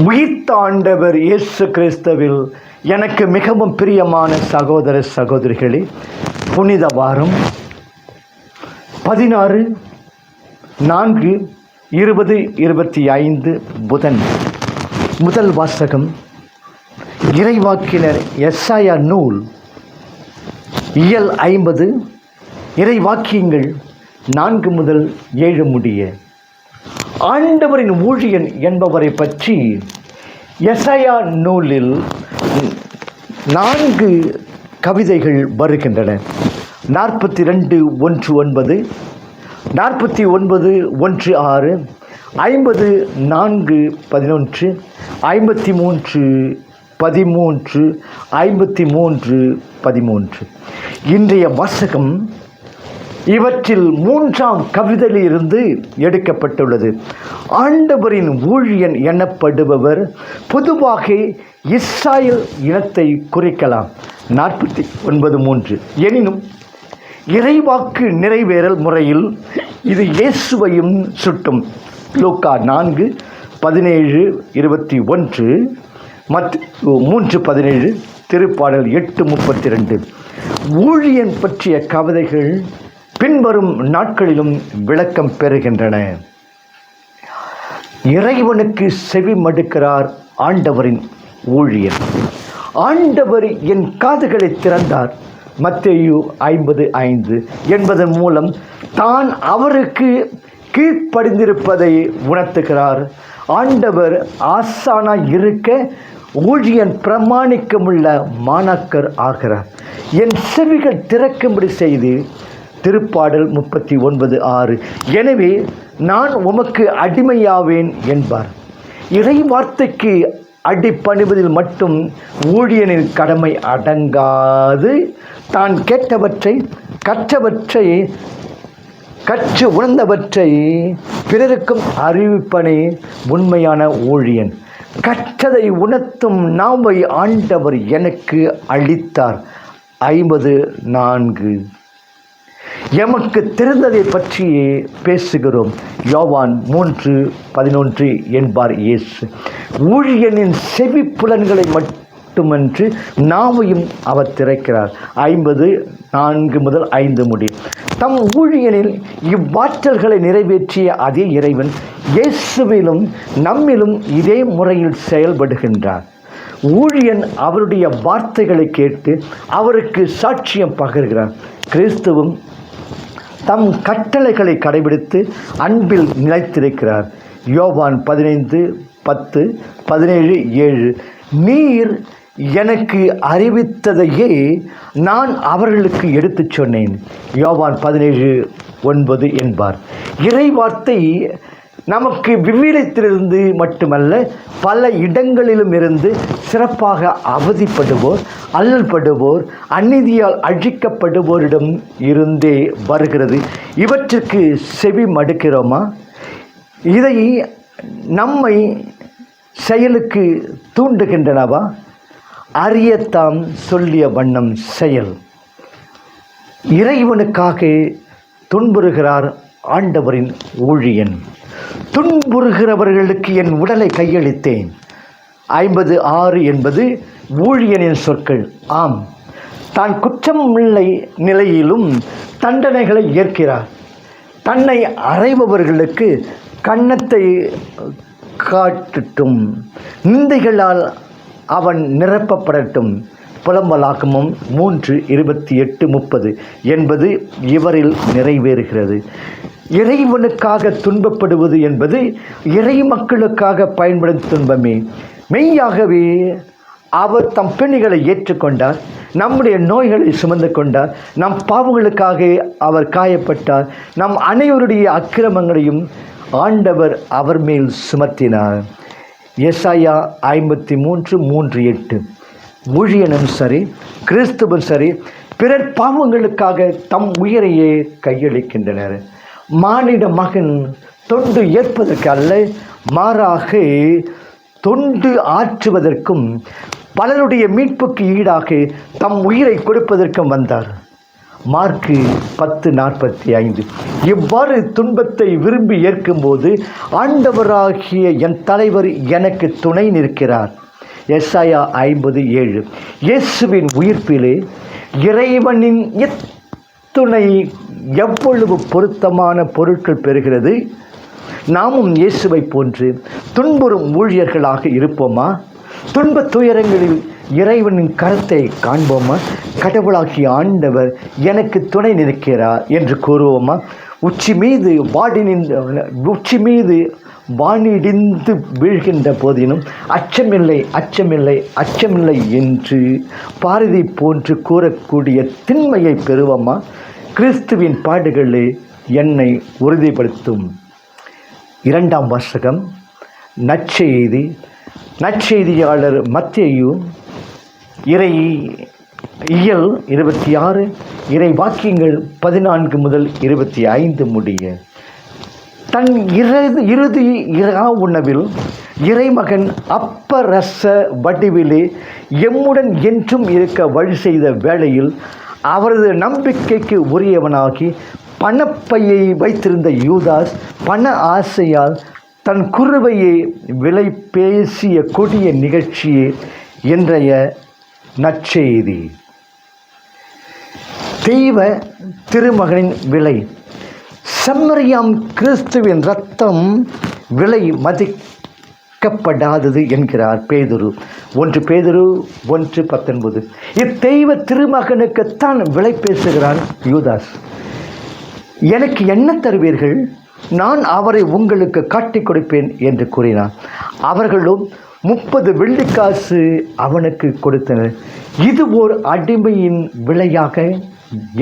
உயிர்த்த ஆண்டவர் இயேசு கிறிஸ்துவில் எனக்கு மிகவும் பிரியமான சகோதர சகோதரிகளே, புனித வாரம் 16/4/2025 புதன். முதல் வாசகம் இறைவாக்கினர் எசாயா நூல் இயல் 50 இறைவாக்கியங்கள் 4 முதல் 7 முடிய. ஆண்டவரின் ஊழியன் என்பவரை பற்றி எசாயா நூலில் 4 கவிதைகள் வருகின்றன. 42:1-9, 49:1-6, 50:4-11, 53:13, 53:13. இன்றைய வாசகம் இவற்றில் 3ஆம் கவிதையிலிருந்து எடுக்கப்பட்டுள்ளது. ஆண்டவரின் ஊழியன் எனப்படுபவர் பொதுவாக இஸ்ராயேல் இனத்தை குறிக்கலாம். 49:3. எனினும் இறைவாக்கு நிறைவேறல் முறையில் இது இயேசுவையும் சுட்டும். லூக்கா 4:17-21, மத்தேயு 3:17, திருப்பாடல் 8:32. ஊழியன் பற்றிய கவிதைகள் பின்வரும் நாட்களிலும் விளக்கம் பெறுகின்றன. இறைவனுக்கு செவி மடுக்கிறார் ஆண்டவரின் ஊழியன். ஆண்டவர் என் காதுகளை திறந்தார், மத்தேயு 50:5 என்பதன் மூலம் தான் அவருக்கு கீழ்ப்படிந்திருப்பதை உணர்த்துகிறார். ஆண்டவர் ஆசானாய் இருக்க ஊழியன் பிரமாணிக்கமுள்ள மாணாக்கர் ஆகிறார். என் செவிகள் திறக்கும்படி செய்து, திருப்பாடல் 39:6. எனவே நான் உமக்கு அடிமையாவேன் என்பார். இறை வார்த்தைக்கு அடிபணிவதில் மட்டும் ஊழியனின் கடமை அடங்காது, தான் கேட்டவற்றை, கற்றவற்றை, கற்று உணர்ந்தவற்றை பிறருக்கும் அறிவிப்பனே உண்மையான ஊழியன். கற்றதை உணர்த்தும் நாவை ஆண்டவர் எனக்கு அளித்தார். 50:4. எமக்கு தெரிந்ததை பற்றியே பேசுகிறோம். யோவான் 3:11 என்பார் இயேசு. ஊழியனின் செவி புலன்களை மட்டுமன்று நாவையும் அவர் திறக்கிறார். 54:5 முடி. தம் ஊழியனில் இவ்வாற்றல்களை நிறைவேற்றிய அதே இறைவன் இயேசுவிலும் நம்மிலும் இதே முறையில் செயல்படுகின்றார். ஊழியன் அவருடைய வார்த்தைகளை கேட்டு அவருக்கு சாட்சியம் பகர்கிறார். கிறிஸ்துவும் தம் கட்டளைகளை கடைபிடித்து அன்பில் நிலைத்திருக்கிறார். யோவான் 15:10, 17:7. நீர் எனக்கு அறிவித்ததையே நான் அவர்களுக்கு எடுத்துச் சொன்னேன். யோவான் 17:9 என்பார். இறை வார்த்தை நமக்கு விவிலியத்திலிருந்து மட்டுமல்ல, பல இடங்களிலும் இருந்து சிறப்பாக அவதிப்படுவோர், அல்லல்படுவோர், அநீதியால் அழிக்கப்படுவோரிடம் இருந்தே வருகிறது. இவற்றுக்கு செவி மடுக்கிறோமா? இதை நம்மை செயலுக்கு தூண்டுகின்றனவா? அறியத்தாம் சொல்லிய வண்ணம் செயல். இறைவனுக்காக துன்புறுகிறார் ஆண்டவரின் ஊழியன். துன்புறுகிறவர்களுக்கு என் உடலை கையளித்தேன். 50:6 என்பது ஊழியனின் சொற்கள். ஆம், தான் குற்றமில்லை நிலையிலும் தண்டனைகளை ஏற்கிறார். தன்னை அறைபவர்களுக்கு கன்னத்தை காட்டட்டும், நிந்தைகளால் அவன் நிரப்பப்படட்டும். புலம்பலாக்கமும் 3:28-30 என்பது இவரில் நிறைவேறுகிறது. இறைவனுக்காக துன்பப்படுவது என்பது இறை மக்களுக்காக பயன்படும் துன்பமே. மெய்யாகவே அவர் தம் பிணிகளை ஏற்றுக்கொண்டார், நம்முடைய நோய்களை சுமந்து கொண்டார், நம் பாவங்களுக்காக அவர் காயப்பட்டார், நம் அனைவருடைய அக்கிரமங்களையும் ஆண்டவர் அவர் மேல் சுமத்தினார். எசாயா 53:3-8. ஊழியனும் சரி, கிறிஸ்துவும் சரி, பிறர் பாவங்களுக்காக தம் உயிரையே கையளிக்கின்றனர். மானிட மகன் தொண்டு ஏற்பதற்கு அல்ல, மாறாக தொண்டு ஆற்றுவதற்கும் பலருடைய மீட்புக்கு ஈடாக தம் உயிரை கொடுப்பதற்கும் வந்தார். மார்க்கு 10:45. இவ்வாறு துன்பத்தை விரும்பி ஏற்கும்போது ஆண்டவராகிய என் தலைவர் எனக்கு துணை நிற்கிறார். எசாயா 50:7. இயேசுவின் உயிர்ப்பிலே இறைவனின் இத்துணை எவ்வளவு பொருத்தமான பொருட்கள் பெறுகிறது. நாமும் இயேசுவை போன்று துன்புறும் ஊழியர்களாக இருப்போமா? துன்பத் துயரங்களில் இறைவனின் கரத்தை காண்போமா? கடவுளாகிய ஆண்டவர் எனக்கு துணை நிற்கிறார் என்று கூறுவோமா? உச்சி மீது வானிடிந்து வீழ்கின்ற போதினும் அச்சமில்லை அச்சமில்லை அச்சமில்லை என்று பாரதி போன்று கூறக்கூடிய திண்மையை பெறுவோமா? கிறிஸ்துவின் பாடுகளே என்னை உறுதிப்படுத்தும். 2ஆம் வாசகம். நற்செய்தியாளர் மத்தேயு இயல் 26, இறை வாக்கியங்கள் 14 முதல் 25 முடிய. தன் இறுதி இரா உணவில் இறைமகன் அப்பரச வடிவிலே எம்முடன் என்றும் இருக்க வழி செய்த வேளையில் அவரது நம்பிக்கைக்கு உரியவனாகி பணப்பையை வைத்திருந்த யூதாஸ் பண ஆசையால் தன் குருவையை விலை பேசிய கொடிய நிகழ்ச்சியே இன்றைய நற்செய்தி. தெய்வ திருமகனின் விலை. செம்மறியாம் கிறிஸ்துவின் இரத்தம் விலை மதிக்கப்படாதது என்கிறார் பேதுரு. 1 பேதுரு 1:19. இத்தெய்வ திருமகனுக்குத்தான் விலை பேசுகிறான் யூதாஸ். எனக்கு என்ன தருவீர்கள்? நான் அவரை உங்களுக்கு காட்டிக் கொடுப்பேன் என்று கூறினார். அவர்களும் 30 வெள்ளிக்காசு அவனுக்கு கொடுத்தனர். இது ஓர் அடிமையின் விலையாக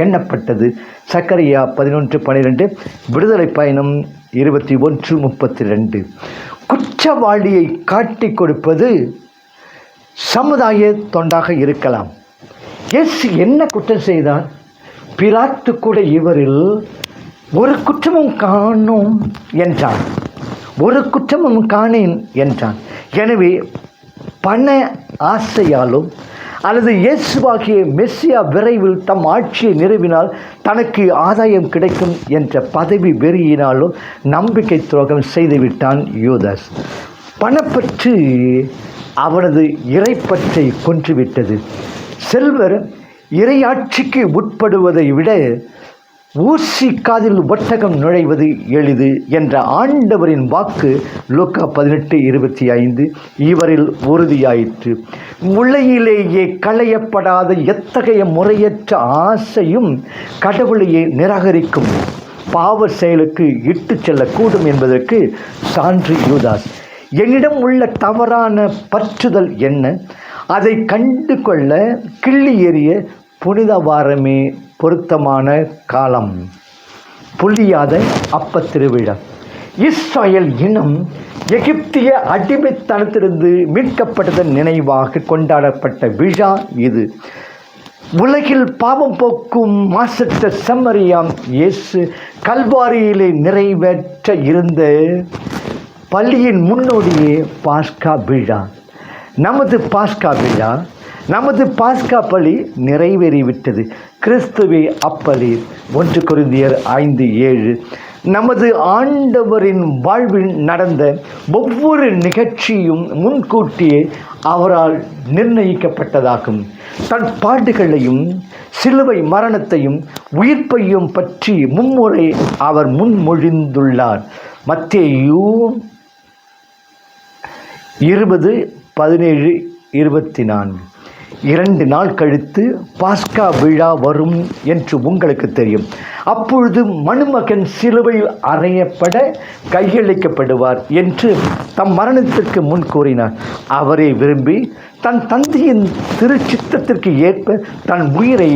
எண்ணப்பட்டது. சக்கரியா 11:12. விடுதலை பயணம் 21:32. குற்றவாளியை காட்டிக் கொடுப்பது சமுதாய தொண்டாக இருக்கலாம். இயேசு என்ன குற்றம் செய்தார்? பிலாத்து கூட இவரில் ஒரு குற்றமும் காணோம் என்றான். எனவே பண ஆசையாலும் அல்லது இயேசுவாகிய மெஸ்ஸியா விரைவில் தம் ஆட்சியை நிறுவினால் தனக்கு ஆதாயம் கிடைக்கும் என்ற பதவி வெறியினாலும் நம்பிக்கை துரோகம் செய்துவிட்டான் யூதாஸ். பணப்பற்று அவனது இறைப்பற்றை கொன்றுவிட்டது. செல்வர் இறையாட்சிக்கு உட்படுவதை விட ஊசி காதில் ஒட்டகம் நுழைவது எளிது என்ற ஆண்டவரின் வாக்கு லூக்கா 18:25 இவரில் உறுதியாயிற்று. உலகிலேயே களையப்படாத எத்தகைய முறையற்ற ஆசையும் கடவுளையே நிராகரிக்கும் பாவ செயலுக்கு இட்டு செல்லக்கூடும் என்பதற்கு சான்று யூதாஸ். என்னிடம் உள்ள தவறான பற்றுதல் என்ன? அதை கண்டு கொள்ள கிள்ளி எறிய புனித வாரமே பொருத்தமான காலம். புளியாத அப்ப திருவிழா. இஸ்ரேல் இனம் எகிப்திய அடிமைத்தனத்திலிருந்து மீட்கப்பட்டதன் நினைவாக கொண்டாடப்பட்ட விழா இது. உலகில் பாவம் போக்கும் மாசற்ற செம்மறியாம் இயேசு கல்வாரியிலே நிறைவேற்ற இருந்த பள்ளியின் முன்னோடியே பாஸ்கா விழா. நமது பாஸ்கா பலி நிறைவேறிவிட்டது. கிறிஸ்துவே அப்பலி. 1 கொரிந்தியர் 5:7. நமது ஆண்டவரின் வாழ்வில் நடந்த ஒவ்வொரு நிகழ்ச்சியும் முன்கூட்டியே அவரால் நிர்ணயிக்கப்பட்டதாகும். தன் பாடுகளையும் சிலுவை மரணத்தையும் உயிர்ப்பையும் பற்றி மும்முறை அவர் முன்மொழிந்துள்ளார். மத்தேயு 20:17-24. 2 நாள் கழித்து பாஸ்கா விழா வரும் என்று உங்களுக்கு தெரியும். அப்பொழுது மணுமகன் சிலுவையில் அறையப்பட கையளிக்கப்படுவார் என்று தம் மரணத்திற்கு முன் கூறினார். அவரை விரும்பி தன் தந்தையின் திருச்சித்தத்திற்கு ஏற்ப தன் உயிரை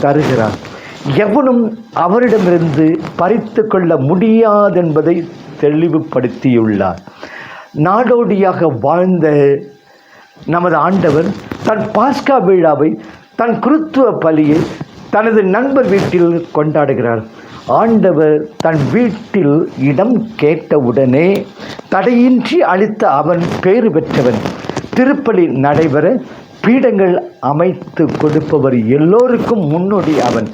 தருகிறார். எவனும் அவரிடமிருந்து பறித்து கொள்ள முடியாதென்பதை தெளிவுபடுத்தியுள்ளார். நாடோடியாக வாழ்ந்த நமது ஆண்டவர் தன் பாஸ்கா விழாவை, தன் குருத்துவ பலியை தனது நண்பர் வீட்டில் கொண்டாடுகிறார். ஆண்டவர் தன் வீட்டில் இடம் கேட்டவுடனே தடையின்றி அளித்த அவன் பேறு பெற்றவன். திருப்பலி நடைபெற பீடங்கள் அமைத்து கொடுப்பவர் எல்லோருக்கும் முன்னோடி அவன்.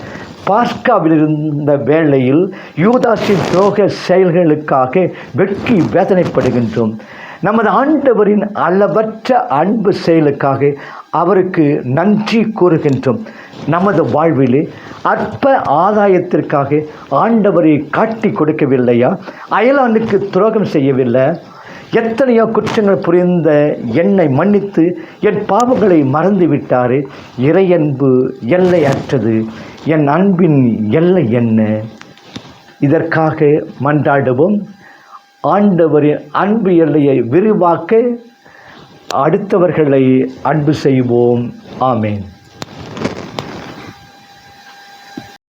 பாஸ்காவில் இருந்த வேளையில் யூதாஸின் துரோக செயல்களுக்காக வெட்கி வேதனைப்படுகின்றோம். நமது ஆண்டவரின் அளவற்ற அன்பு செயலுக்காக அவருக்கு நன்றி கூறுகின்றோம். நமது வாழ்விலே அற்ப ஆதாயத்திற்காக ஆண்டவரை காட்டி கொடுக்கவில்லையா? அயலானுக்கு துரோகம் செய்யவில்லை? எத்தனையோ குற்றங்கள் புரிந்த என்னை மன்னித்து என் பாவங்களை மறந்து விட்டாரே. இறையன்பு எல்லையற்றது. என் அன்பின் எல்லை என்ன? இதற்காக மன்றாடுவோம். ஆண்டவரின் அன்பு எல்லையை விரிவாக்க அடுத்தவர்களை அன்பு செய்வோம். ஆமேன்.